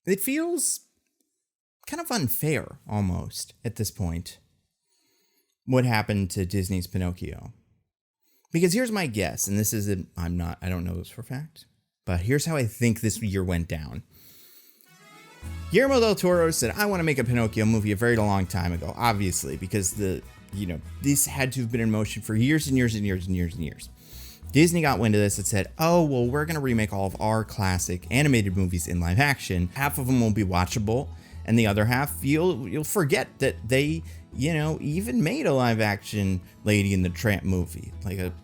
It feels kind of unfair almost at this point what happened to Disney's Pinocchio. Because here's my guess, and this isn't, I don't know this for a fact, but here's how I think this year went down. Guillermo del Toro said, I want to make a Pinocchio movie a very long time ago, obviously, because this had to have been in motion for years and years and years and years and years. Disney got wind of this and said, oh, well, we're going to remake all of our classic animated movies in live action. Half of them will be watchable, and the other half, you'll forget that they, even made a live action Lady and the Tramp movie.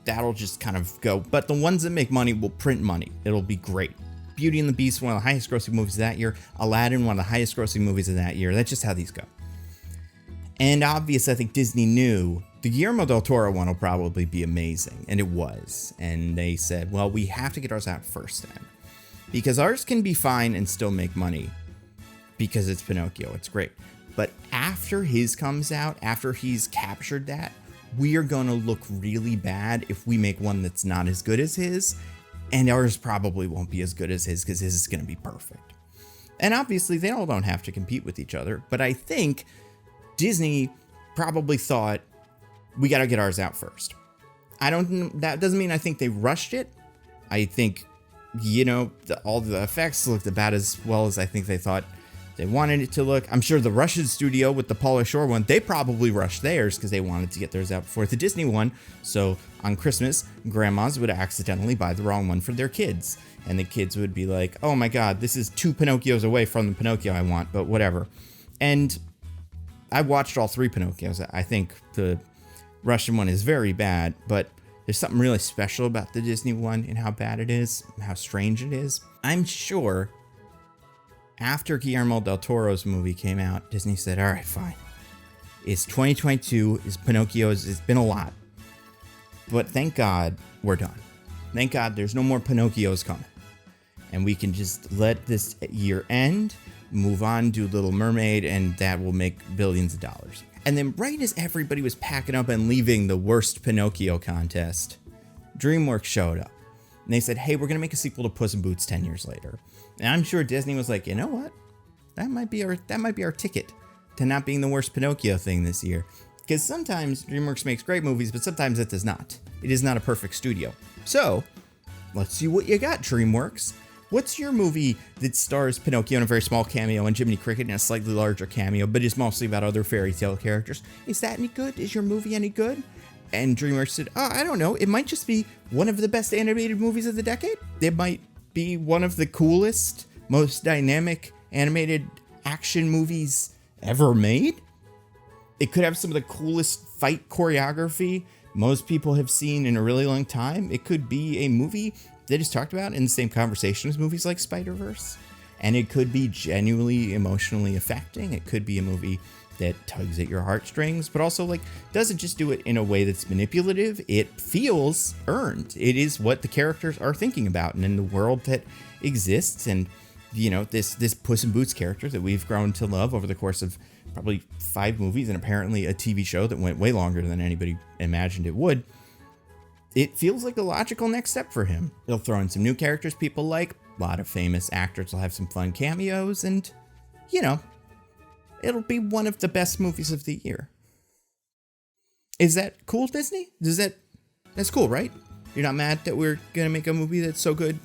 That'll just kind of go. But the ones that make money will print money. It'll be great. Beauty and the Beast, one of the highest grossing movies of that year. Aladdin, one of the highest grossing movies of that year. That's just how these go. And obviously, I think Disney knew the Guillermo del Toro one will probably be amazing. And it was. And they said, well, we have to get ours out first then. Because ours can be fine and still make money. Because it's Pinocchio. It's great. But after his comes out, after he's captured that, we are going to look really bad if we make one that's not as good as his. And ours probably won't be as good as his because his is going to be perfect. And obviously, they all don't have to compete with each other. But I think Disney probably thought, we got to get ours out first. That doesn't mean I think they rushed it. I think, all the effects looked about as well as I think they thought they wanted it to look. I'm sure the Russian studio with the Paula Shore one, they probably rushed theirs because they wanted to get theirs out before the Disney one. So on Christmas, grandmas would accidentally buy the wrong one for their kids. And the kids would be like, oh my God, this is 2 Pinocchios away from the Pinocchio I want, but whatever. And I watched all 3 Pinocchios. I think the Russian one is very bad, but there's something really special about the Disney one and how bad it is, how strange it is. I'm sure after Guillermo del Toro's movie came out, Disney said, all right, fine. It's 2022, it's Pinocchio's, it's been a lot. But thank God we're done. Thank God there's no more Pinocchios coming. And we can just let this year end, move on, do Little Mermaid, and that will make billions of dollars. And then right as everybody was packing up and leaving the worst Pinocchio contest, DreamWorks showed up. And they said, hey, we're going to make a sequel to Puss in Boots 10 years later. And I'm sure Disney was like, you know what? That might be our ticket to not being the worst Pinocchio thing this year. Because sometimes DreamWorks makes great movies, but sometimes it does not. It is not a perfect studio. So, let's see what you got, DreamWorks. What's your movie that stars Pinocchio in a very small cameo and Jiminy Cricket in a slightly larger cameo, but is mostly about other fairy tale characters? Is that any good? Is your movie any good? And DreamWorks said, I don't know. It might just be one of the best animated movies of the decade. It might be one of the coolest, most dynamic animated action movies ever made. It could have some of the coolest fight choreography most people have seen in a really long time. It could be a movie that is talked about in the same conversation as movies like Spider-Verse. And it could be genuinely emotionally affecting. It could be a movie that tugs at your heartstrings, but also doesn't just do it in a way that's manipulative. It feels earned. It is what the characters are thinking about, and in the world that exists, and this Puss in Boots character that we've grown to love over the course of probably 5 movies and apparently a TV show that went way longer than anybody imagined it would. It feels like a logical next step for him. They'll throw in some new characters people like. A lot of famous actors will have some fun cameos, and it'll be one of the best movies of the year. Is that cool, Disney? That's cool, right? You're not mad that we're gonna make a movie that's so good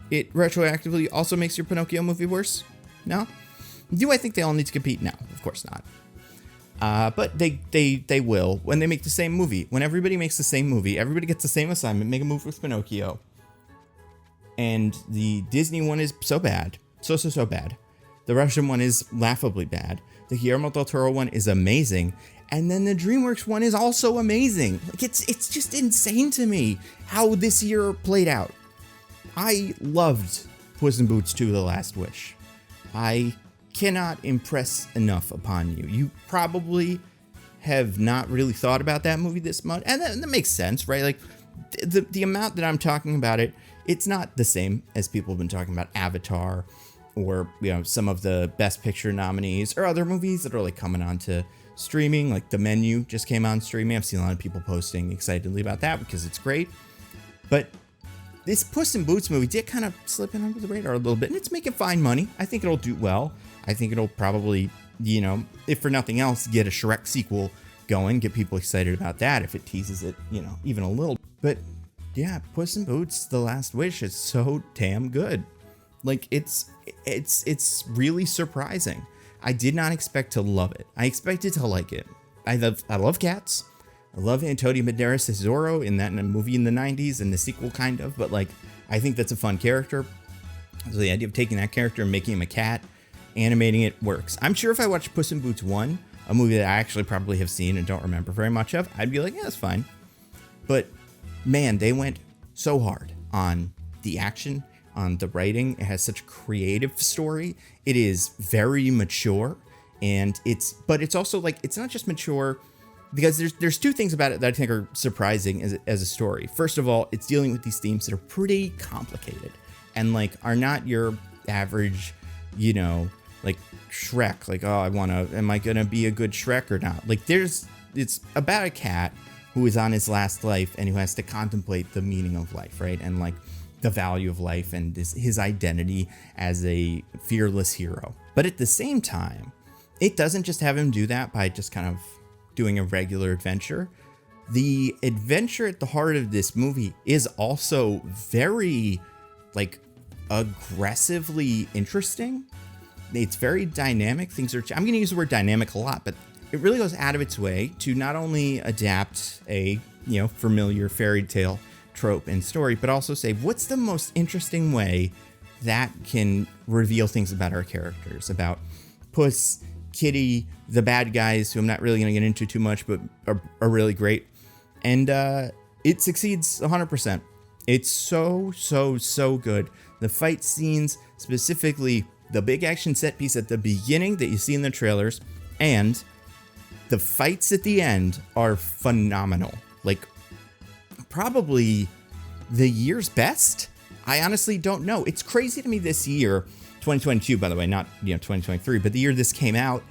it retroactively also makes your Pinocchio movie worse? No? Do I think they all need to compete? No, of course not. But they will when they make the same movie. When everybody makes the same movie, everybody gets the same assignment, make a movie with Pinocchio. And the Disney one is so bad. So bad. The Russian one is laughably bad. The Guillermo del Toro one is amazing. And then the DreamWorks one is also amazing. It's just insane to me how this year played out. I loved Puss in Boots 2: The Last Wish. I cannot impress enough upon you. You probably have not really thought about that movie this much. And that makes sense, right? The amount that I'm talking about it, it's not the same as people have been talking about Avatar or, some of the Best Picture nominees or other movies that are coming on to streaming. Like The Menu just came on streaming. I've seen a lot of people posting excitedly about that because it's great. But this Puss in Boots movie did kind of slip in under the radar a little bit, and it's making fine money. I think it'll do well. I think it'll probably, if for nothing else, get a Shrek sequel going, get people excited about that if it teases it, even a little. But yeah, Puss in Boots: The Last Wish is so damn good. Like it's really surprising. I did not expect to love it. I expected to like it. I love cats. I love Antonio Banderas as Zorro in that movie in the 90s and the sequel kind of, but like, I think that's a fun character. So the idea of taking that character and making him a cat, animating it works. I'm sure if I watched Puss in Boots 1, a movie that I actually probably have seen and don't remember very much of, I'd be like, yeah, that's fine. But man, they went so hard on the action, on the writing. It has such a creative story. It is very mature, but it's also like, it's not just mature because there's two things about it that I think are surprising as a story. First of all, it's dealing with these themes that are pretty complicated and like are not your average, like Shrek. Like, oh, am I gonna be a good Shrek or not? Like it's about a cat who is on his last life and who has to contemplate the meaning of life, right? And like the value of life and his identity as a fearless hero. But at the same time, it doesn't just have him do that by just kind of doing a regular adventure. The adventure at the heart of this movie is also very like aggressively interesting. It's very dynamic. I'm going to use the word dynamic a lot, but it really goes out of its way to not only adapt a, familiar fairy tale trope and story, but also say, what's the most interesting way that can reveal things about our characters, about Puss, Kitty, the bad guys, who I'm not really going to get into too much, but are really great. And it succeeds 100%. It's so good. The fight scenes, specifically the big action set piece at the beginning that you see in the trailers, and the fights at the end are phenomenal. Like, probably the year's best? I honestly don't know. It's crazy to me this year, 2022, by the way, not 2023, but the year this came out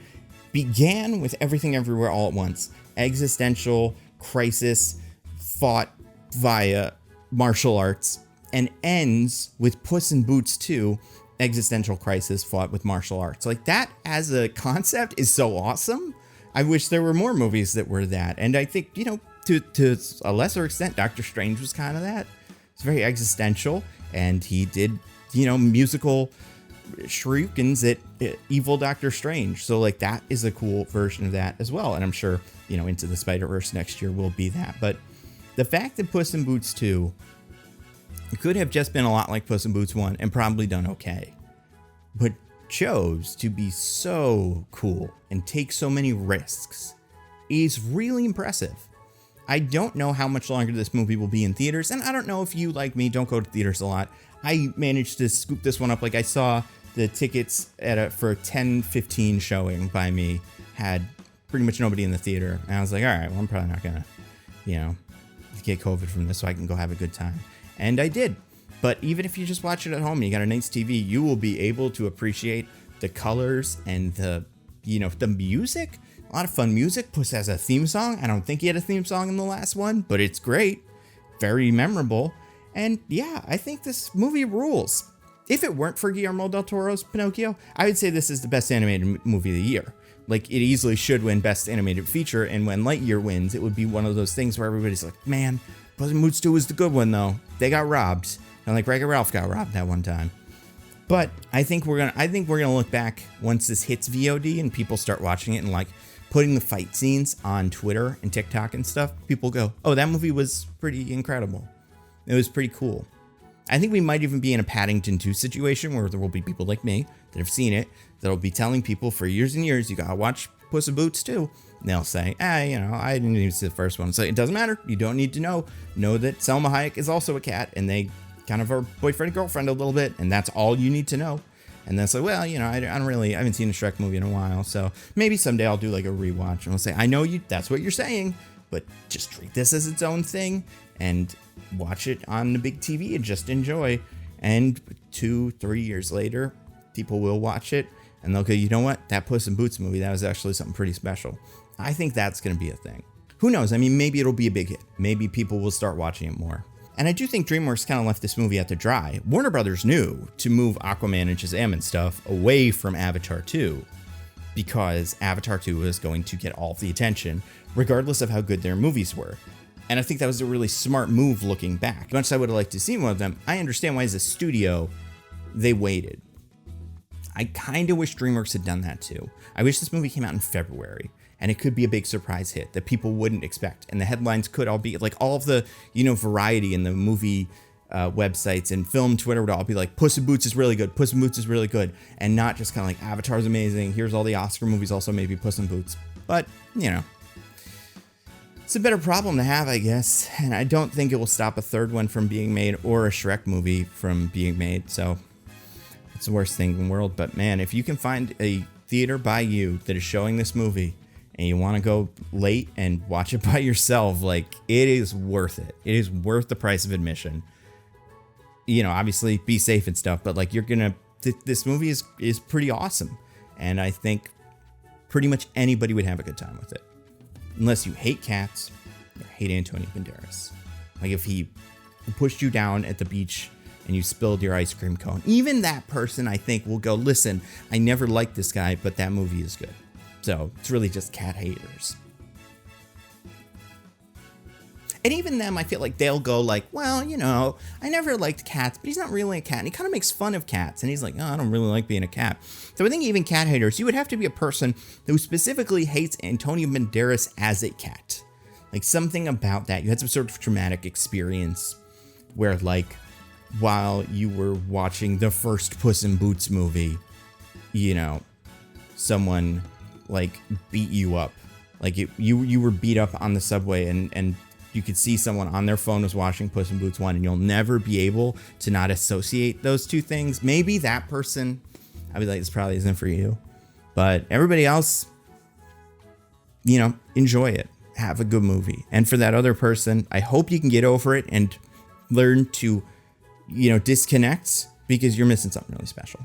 began with Everything Everywhere All at Once, existential crisis fought via martial arts, and ends with Puss in Boots 2, existential crisis fought with martial arts. Like, that as a concept is so awesome. I wish there were more movies that were that. And I think, to a lesser extent, Doctor Strange was kind of that. It's very existential, and he did, musical shurikens at evil Doctor Strange. So like, that is a cool version of that as well. And I'm sure, Into the Spider-Verse next year will be that. But the fact that Puss in Boots 2 could have just been a lot like Puss in Boots 1 and probably done okay, but chose to be so cool and take so many risks is really impressive. I don't know how much longer this movie will be in theaters, and I don't know if you, like me, don't go to theaters a lot. I managed to scoop this one up. Like, I saw the tickets for a 10:15 showing by me had pretty much nobody in the theater, and I was like, all right, well, I'm probably not gonna, get COVID from this, so I can go have a good time. And I did. But even if you just watch it at home and you got a nice TV, you will be able to appreciate the colors and the music. A lot of fun music. Puss has a theme song. I don't think he had a theme song in the last one, but it's great. Very memorable. And yeah, I think this movie rules. If it weren't for Guillermo del Toro's Pinocchio, I would say this is the best animated movie of the year. Like, it easily should win Best Animated Feature, and when Lightyear wins, it would be one of those things where everybody's like, man, Puss in Boots 2 was the good one, though. They got robbed. And like Wreck-It Ralph got robbed that one time. But I think we're gonna look back once this hits VOD and people start watching it and like putting the fight scenes on Twitter and TikTok and stuff. People go, oh, that movie was pretty incredible. It was pretty cool. I think we might even be in a Paddington 2 situation where there will be people like me that have seen it that'll be telling people for years and years, you gotta watch Puss in Boots 2. And they'll say, I didn't even see the first one. So it doesn't matter. You don't need to know. Know that Selma Hayek is also a cat, and they kind of are boyfriend and girlfriend a little bit, and that's all you need to know. And then it's like, well, I haven't seen a Shrek movie in a while, so maybe someday I'll do like a rewatch, and I'll say, I know that's what you're saying, but just treat this as its own thing and watch it on the big TV and just enjoy. And 2-3 years later, people will watch it and they'll go, you know what? That Puss in Boots movie, that was actually something pretty special. I think that's going to be a thing. Who knows? I mean, maybe it'll be a big hit. Maybe people will start watching it more. And I do think DreamWorks kind of left this movie out to dry. Warner Brothers knew to move Aquaman and Shazam and stuff away from Avatar 2 because Avatar 2 was going to get all of the attention, regardless of how good their movies were. And I think that was a really smart move looking back. As much as I would have liked to see one of them, I understand why as a studio, they waited. I kind of wish DreamWorks had done that too. I wish this movie came out in February and it could be a big surprise hit that people wouldn't expect. And the headlines could all be like all of the, Variety and the movie websites and film Twitter would all be like, Puss in Boots is really good. Puss in Boots is really good. And not just kind of like Avatar's amazing. Here's all the Oscar movies, also maybe Puss in Boots. But, it's a better problem to have, I guess. And I don't think it will stop a third one from being made or a Shrek movie from being made. So it's the worst thing in the world. But man, if you can find a theater by you that is showing this movie and you want to go late and watch it by yourself, like it is worth it. It is worth the price of admission. Obviously be safe and stuff, but like this movie is pretty awesome. And I think pretty much anybody would have a good time with it. Unless you hate cats or hate Antonio Banderas. Like if he pushed you down at the beach and you spilled your ice cream cone, even that person I think will go, listen, I never liked this guy, but that movie is good. So it's really just cat haters. And even them, I feel like they'll go like, well, I never liked cats, but he's not really a cat. And he kind of makes fun of cats. And he's like, oh, I don't really like being a cat. So I think even cat haters, you would have to be a person who specifically hates Antonio Banderas as a cat. Like something about that. You had some sort of traumatic experience where like while you were watching the first Puss in Boots movie, someone like beat you up. Like you were beat up on the subway and you could see someone on their phone was watching Puss in Boots 1 and you'll never be able to not associate those two things. Maybe that person, I'd be like, this probably isn't for you. But everybody else, enjoy it. Have a good movie. And for that other person, I hope you can get over it and learn to, disconnect because you're missing something really special.